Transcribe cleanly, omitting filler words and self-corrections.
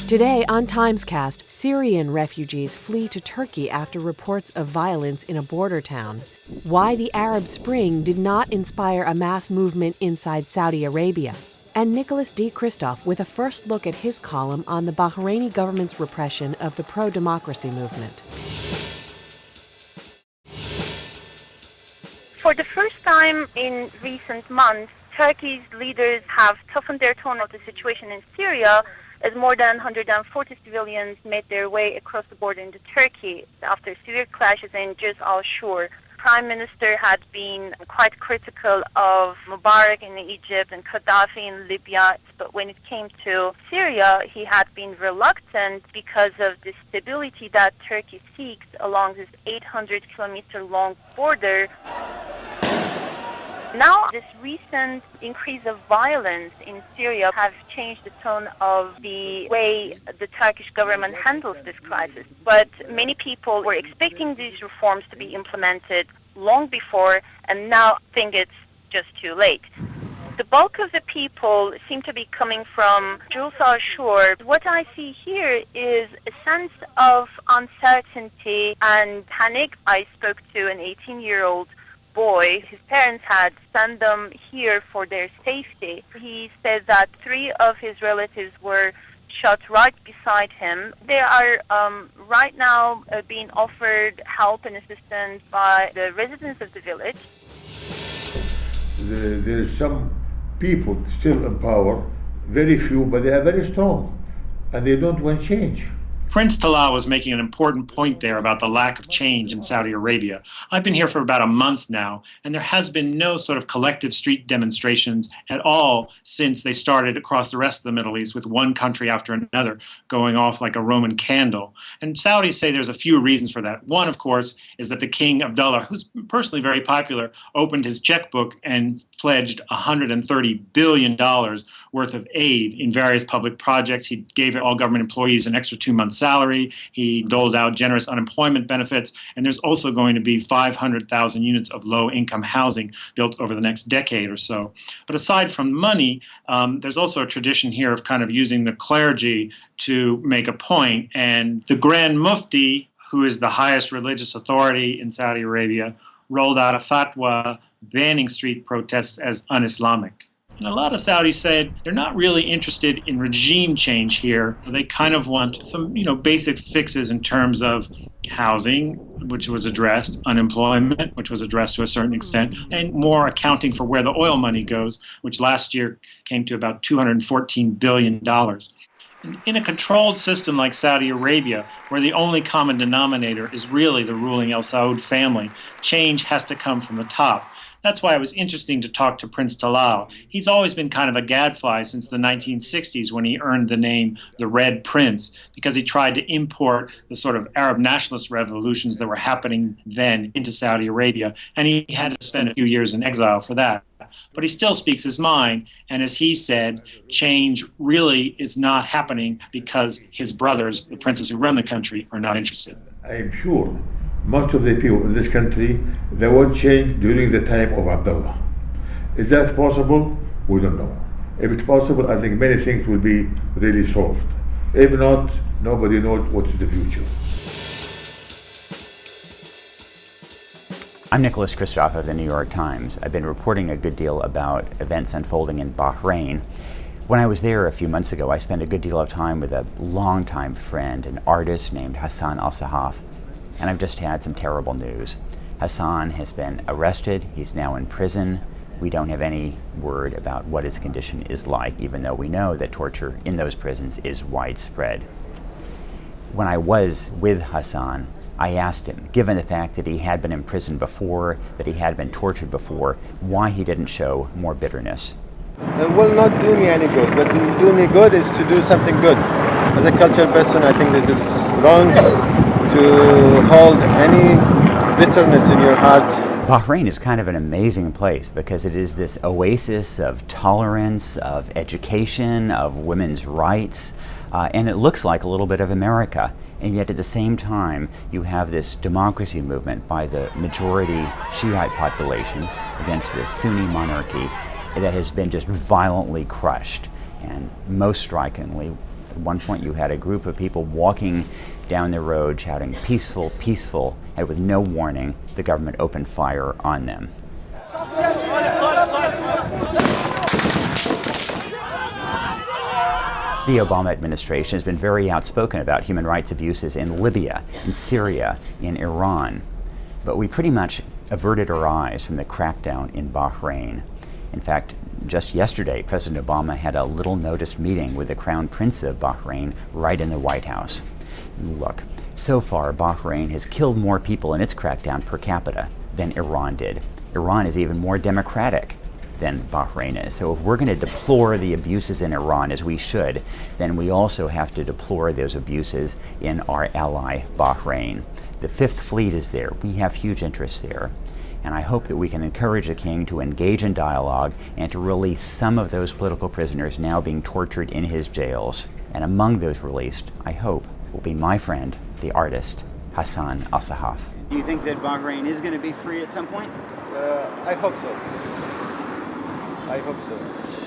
Today on TimesCast, Syrian refugees flee to Turkey after reports of violence in a border town. Why the Arab Spring did not inspire a mass movement inside Saudi Arabia. And Nicholas D. Kristof with a first look at his column on the Bahraini government's repression of the pro-democracy movement. For the first time in recent months, Turkey's leaders have toughened their tone of the situation in Syria as more than 140 civilians made their way across the border into Turkey after severe clashes in Juz al-Shur. Prime Minister had been quite critical of Mubarak in Egypt and Gaddafi in Libya, but when it came to Syria, he had been reluctant because of the stability that Turkey seeks along this 800-kilometer-long border. Now, this recent increase of violence in Syria have changed the tone of the way the Turkish government handles this crisis. But many people were expecting these reforms to be implemented long before, and now think it's just too late. The bulk of the people seem to be coming from Juz al-Shur. What I see here is a sense of uncertainty and panic. I spoke to an 18-year-old boy. His parents had sent them here for their safety. He said that 3 of his relatives were shot right beside him. They are right now being offered help and assistance by the residents of the village. There is some people still in power, very few, but they are very strong, and they don't want change. Prince Talal was making an important point there about the lack of change in Saudi Arabia. I've been here for about a month now, and there has been no sort of collective street demonstrations at all since they started across the rest of the Middle East, with one country after another going off like a Roman candle. And Saudis say there's a few reasons for that. One, of course, is that the King Abdullah, who's personally very popular, opened his checkbook and pledged $130 billion worth of aid in various public projects. He gave all government employees an extra 2 months' salary. He doled out generous unemployment benefits. And there's also going to be 500,000 units of low-income housing built over the next decade or so. But aside from money, there's also a tradition here of kind of using the clergy to make a point. And the Grand Mufti, who is the highest religious authority in Saudi Arabia, rolled out a fatwa banning street protests as un-Islamic. And a lot of Saudis said they're not really interested in regime change here. They kind of want some, basic fixes in terms of housing, which was addressed, unemployment, which was addressed to a certain extent, and more accounting for where the oil money goes, which last year came to about $214 billion. In a controlled system like Saudi Arabia, where the only common denominator is really the ruling Al Saud family, change has to come from the top. That's why it was interesting to talk to Prince Talal. He's always been kind of a gadfly since the 1960s when he earned the name the Red Prince, because he tried to import the sort of Arab nationalist revolutions that were happening then into Saudi Arabia, and he had to spend a few years in exile for that. But he still speaks his mind, and as he said, change really is not happening because his brothers, the princes who run the country, are not interested. I am sure most of the people in this country, they want change during the time of Abdullah. Is that possible? We don't know. If it's possible, I think many things will be really solved. If not, nobody knows what's the future. I'm Nicholas Kristof of the New York Times. I've been reporting a good deal about events unfolding in Bahrain. When I was there a few months ago, I spent a good deal of time with a longtime friend, an artist named Hassan al-Sahaf. And I've just had some terrible news. Hassan has been arrested. He's now in prison. We don't have any word about what his condition is like, even though we know that torture in those prisons is widespread. When I was with Hassan, I asked him, given the fact that he had been in prison before, that he had been tortured before, why he didn't show more bitterness. It will not do me any good. What will do me good is to do something good. As a cultural person, I think this is wrong to hold any bitterness in your heart. Bahrain is kind of an amazing place because it is this oasis of tolerance, of education, of women's rights, and it looks like a little bit of America. And yet at the same time, you have this democracy movement by the majority Shiite population against this Sunni monarchy that has been just violently crushed. And most strikingly, At one point you had a group of people walking down the road shouting, "Peaceful, peaceful," and with no warning, the government opened fire on them. The Obama administration has been very outspoken about human rights abuses in Libya, in Syria, in Iran. But we pretty much averted our eyes from the crackdown in Bahrain. In fact, just yesterday, President Obama had a little noticed meeting with the Crown Prince of Bahrain right in the White House. Look, so far, Bahrain has killed more people in its crackdown per capita than Iran did. Iran is even more democratic than Bahrain is. So if we're going to deplore the abuses in Iran, as we should, then we also have to deplore those abuses in our ally, Bahrain. The Fifth Fleet is there. We have huge interests there. And I hope that we can encourage the king to engage in dialogue and to release some of those political prisoners now being tortured in his jails. And among those released, I hope, will be my friend, the artist, Hassan al-Sahaf. Do you think that Bahrain is going to be free at some point? I hope so. I hope so.